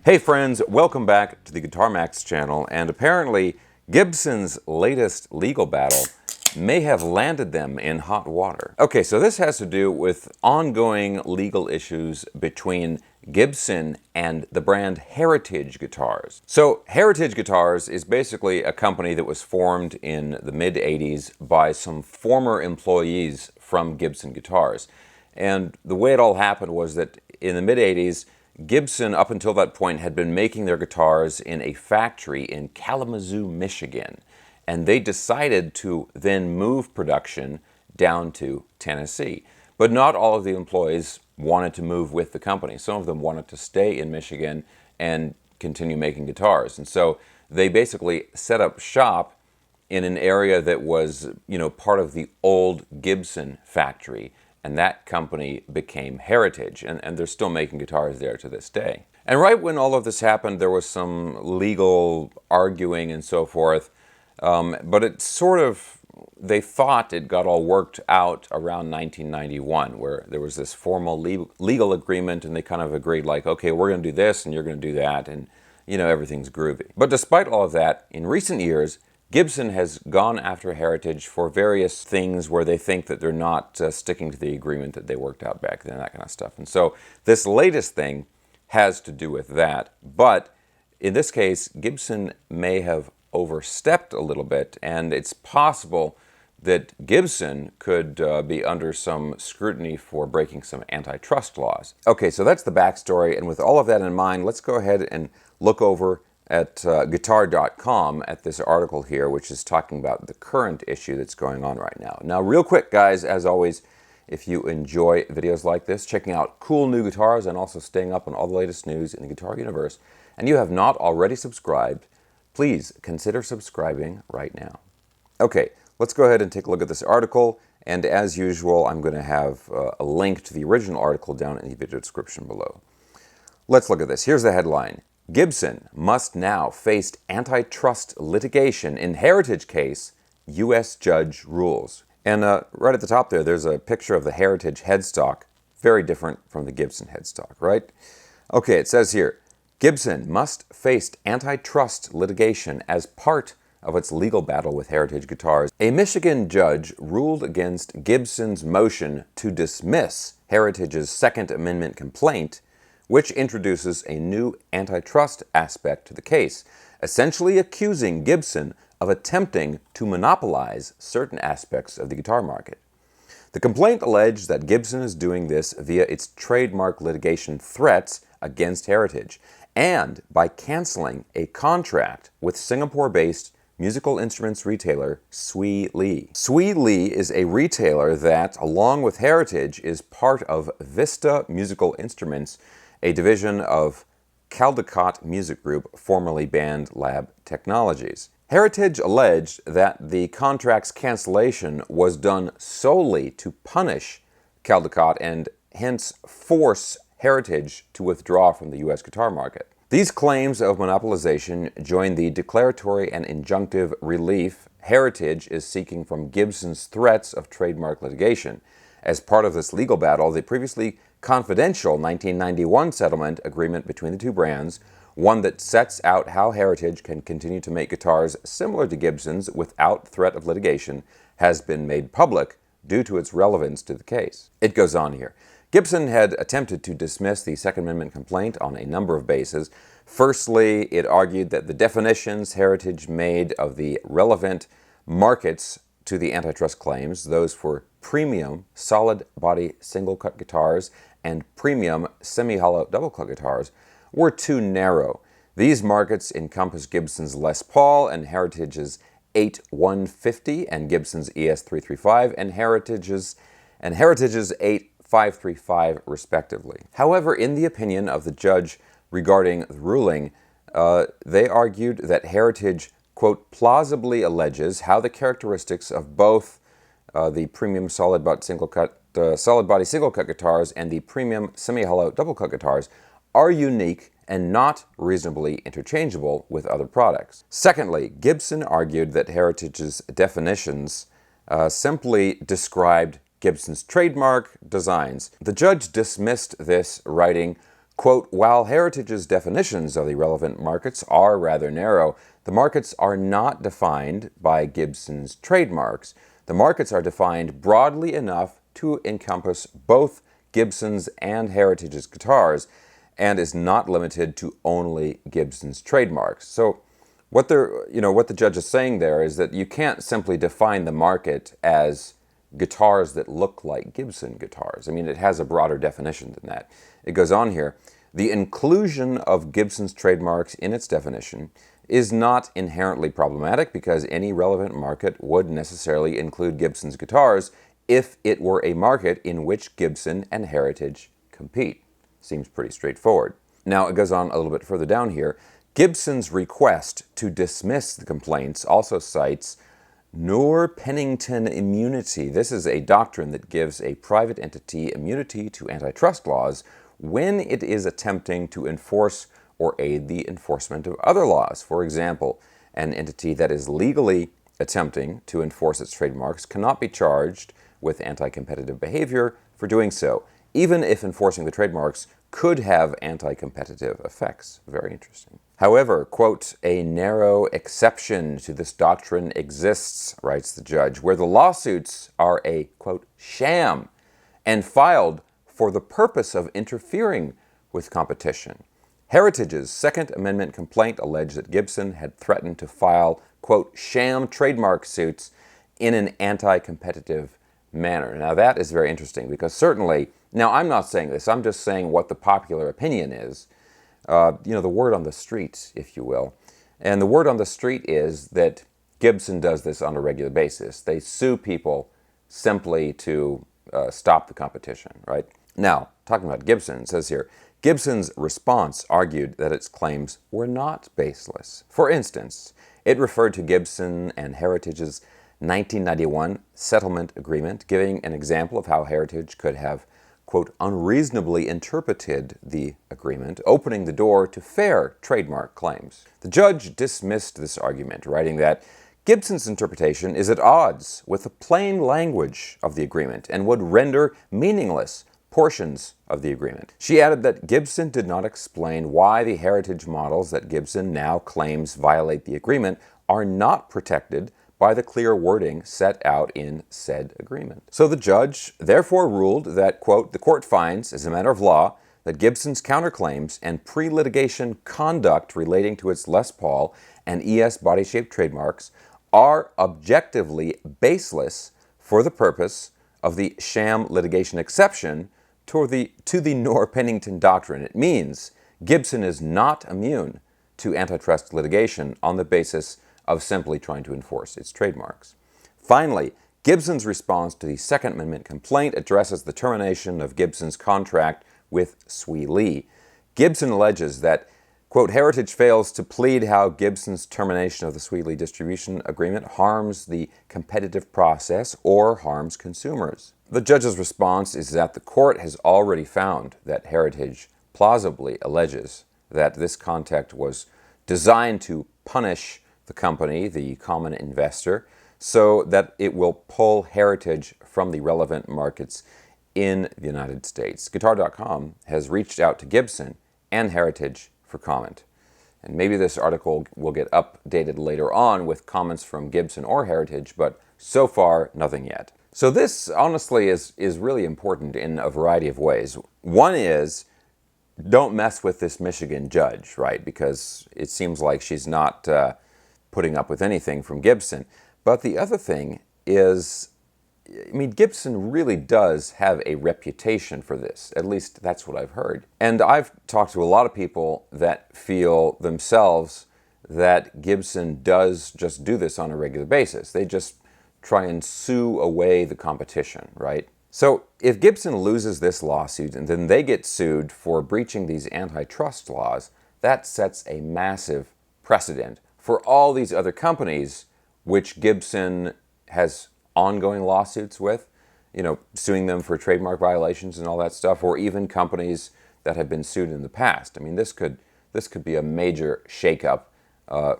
Hey friends, welcome back to the Guitar Max channel, and apparently Gibson's latest legal battle may have landed them in hot water. Okay, so this has to do with ongoing legal issues between Gibson and the brand Heritage Guitars. So Heritage Guitars is basically a company that was formed in the mid-80s by some former employees from Gibson Guitars. And the way it all happened was that in the mid-80s, Gibson, up until that point, had been making their guitars in a factory in Kalamazoo, Michigan. And they decided to then move production down to Tennessee. But not all of the employees wanted to move with the company. Some of them wanted to stay in Michigan and continue making guitars. And so they basically set up shop in an area that was, part of the old Gibson factory. And that company became Heritage, and they're still making guitars there to this day. And right when all of this happened, there was some legal arguing and so forth, but it they thought it got all worked out around 1991, where there was this formal legal agreement, and they kind of agreed like, okay, we're going to do this, and you're going to do that, and everything's groovy. But despite all of that, in recent years, Gibson has gone after Heritage for various things where they think that they're not sticking to the agreement that they worked out back then, that kind of stuff. And so this latest thing has to do with that. But in this case, Gibson may have overstepped a little bit, and it's possible that Gibson could be under some scrutiny for breaking some antitrust laws. Okay, so that's the backstory, and with all of that in mind, let's go ahead and look over at guitar.com at this article here, which is talking about the current issue that's going on right now. Now, real quick, guys, as always, if you enjoy videos like this, checking out cool new guitars and also staying up on all the latest news in the guitar universe, and you have not already subscribed, please consider subscribing right now. Okay, let's go ahead and take a look at this article, and as usual, I'm going to have a link to the original article down in the video description below. Let's look at this. Here's the headline. Gibson must now face antitrust litigation in Heritage case, U.S. judge rules. And right at the top there's a picture of the Heritage headstock, very different from the Gibson headstock, right? Okay, it says here, Gibson must face antitrust litigation as part of its legal battle with Heritage Guitars. A Michigan judge ruled against Gibson's motion to dismiss Heritage's Second Amendment complaint, which introduces a new antitrust aspect to the case, essentially accusing Gibson of attempting to monopolize certain aspects of the guitar market. The complaint alleged that Gibson is doing this via its trademark litigation threats against Heritage and by canceling a contract with Singapore-based musical instruments retailer Swee Lee. Swee Lee is a retailer that, along with Heritage, is part of Vista Musical Instruments, a division of Caldecott Music Group, formerly Band Lab Technologies. Heritage alleged that the contract's cancellation was done solely to punish Caldecott and hence force Heritage to withdraw from the U.S. guitar market. These claims of monopolization join the declaratory and injunctive relief Heritage is seeking from Gibson's threats of trademark litigation. As part of this legal battle, the previously confidential 1991 settlement agreement between the two brands, one that sets out how Heritage can continue to make guitars similar to Gibson's without threat of litigation, has been made public due to its relevance to the case. It goes on here. Gibson had attempted to dismiss the Second Amendment complaint on a number of bases. Firstly, it argued that the definitions Heritage made of the relevant markets to the antitrust claims, those for premium solid-body single-cut guitars and premium semi-hollow double-cut guitars, were too narrow. These markets encompass Gibson's Les Paul and Heritage's 8150 and Gibson's ES335 and Heritage's 8535 respectively. However, in the opinion of the judge regarding the ruling, they argued that Heritage, quote, plausibly alleges how the characteristics of both the premium solid-body single-cut guitars and the premium semi-hollow double-cut guitars are unique and not reasonably interchangeable with other products. Secondly, Gibson argued that Heritage's definitions simply described Gibson's trademark designs. The judge dismissed this, writing, Quote, while Heritage's definitions of the relevant markets are rather narrow, the markets are not defined by Gibson's trademarks. The markets are defined broadly enough to encompass both Gibson's and Heritage's guitars, and is not limited to only Gibson's trademarks. So what the judge is saying there is that you can't simply define the market as guitars that look like Gibson guitars. I mean, it has a broader definition than that. It goes on here. The inclusion of Gibson's trademarks in its definition is not inherently problematic because any relevant market would necessarily include Gibson's guitars if it were a market in which Gibson and Heritage compete. Seems pretty straightforward. Now, it goes on a little bit further down here. Gibson's request to dismiss the complaints also cites Noor-Pennington immunity. This is a doctrine that gives a private entity immunity to antitrust laws when it is attempting to enforce or aid the enforcement of other laws. For example, an entity that is legally attempting to enforce its trademarks cannot be charged with anti-competitive behavior for doing so, even if enforcing the trademarks could have anti-competitive effects. Very interesting. However, quote, a narrow exception to this doctrine exists, writes the judge, where the lawsuits are a, quote, sham and filed for the purpose of interfering with competition. Heritage's Second Amendment complaint alleged that Gibson had threatened to file, quote, sham trademark suits in an anti-competitive manner. Now that is very interesting because certainly, now I'm not saying this, I'm just saying what the popular opinion is, the word on the street, if you will. And the word on the street is that Gibson does this on a regular basis. They sue people simply to stop the competition, right? Now, talking about Gibson, it says here, Gibson's response argued that its claims were not baseless. For instance, it referred to Gibson and Heritage's 1991 settlement agreement, giving an example of how Heritage could have, quote, unreasonably interpreted the agreement, opening the door to fair trademark claims. The judge dismissed this argument, writing that Gibson's interpretation is at odds with the plain language of the agreement and would render meaningless portions of the agreement. She added that Gibson did not explain why the Heritage models that Gibson now claims violate the agreement are not protected by the clear wording set out in said agreement. So the judge therefore ruled that, quote, the court finds, as a matter of law, that Gibson's counterclaims and pre-litigation conduct relating to its Les Paul and ES body-shaped trademarks are objectively baseless for the purpose of the sham litigation exception to the Noor-Pennington doctrine. It means Gibson is not immune to antitrust litigation on the basis of simply trying to enforce its trademarks. Finally, Gibson's response to the Second Amendment complaint addresses the termination of Gibson's contract with Swee Lee. Gibson alleges that, quote, Heritage fails to plead how Gibson's termination of the Swee Lee distribution agreement harms the competitive process or harms consumers. The judge's response is that the court has already found that Heritage plausibly alleges that this contact was designed to punish the company, the common investor, so that it will pull Heritage from the relevant markets in the United States. Guitar.com has reached out to Gibson and Heritage for comment. And maybe this article will get updated later on with comments from Gibson or Heritage, but so far, nothing yet. So this, honestly, is really important in a variety of ways. One is, don't mess with this Michigan judge, right? Because it seems like she's not putting up with anything from Gibson. But the other thing is, I mean, Gibson really does have a reputation for this. At least that's what I've heard. And I've talked to a lot of people that feel themselves that Gibson does just do this on a regular basis. They just try and sue away the competition, right? So if Gibson loses this lawsuit and then they get sued for breaching these antitrust laws, that sets a massive precedent for all these other companies which Gibson has ongoing lawsuits with, suing them for trademark violations and all that stuff, or even companies that have been sued in the past. I mean, this could be a major shakeup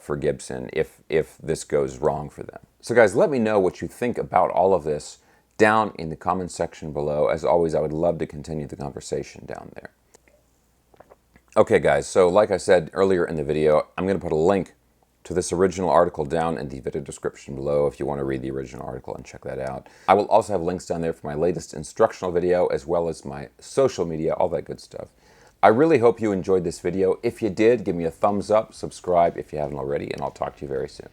for Gibson if this goes wrong for them. So guys, let me know what you think about all of this down in the comments section below. As always, I would love to continue the conversation down there. Okay guys, so like I said earlier in the video, I'm going to put a link to this original article down in the video description below if you want to read the original article and check that out. I will also have links down there for my latest instructional video as well as my social media, all that good stuff. I really hope you enjoyed this video. If you did, give me a thumbs up, subscribe if you haven't already, and I'll talk to you very soon.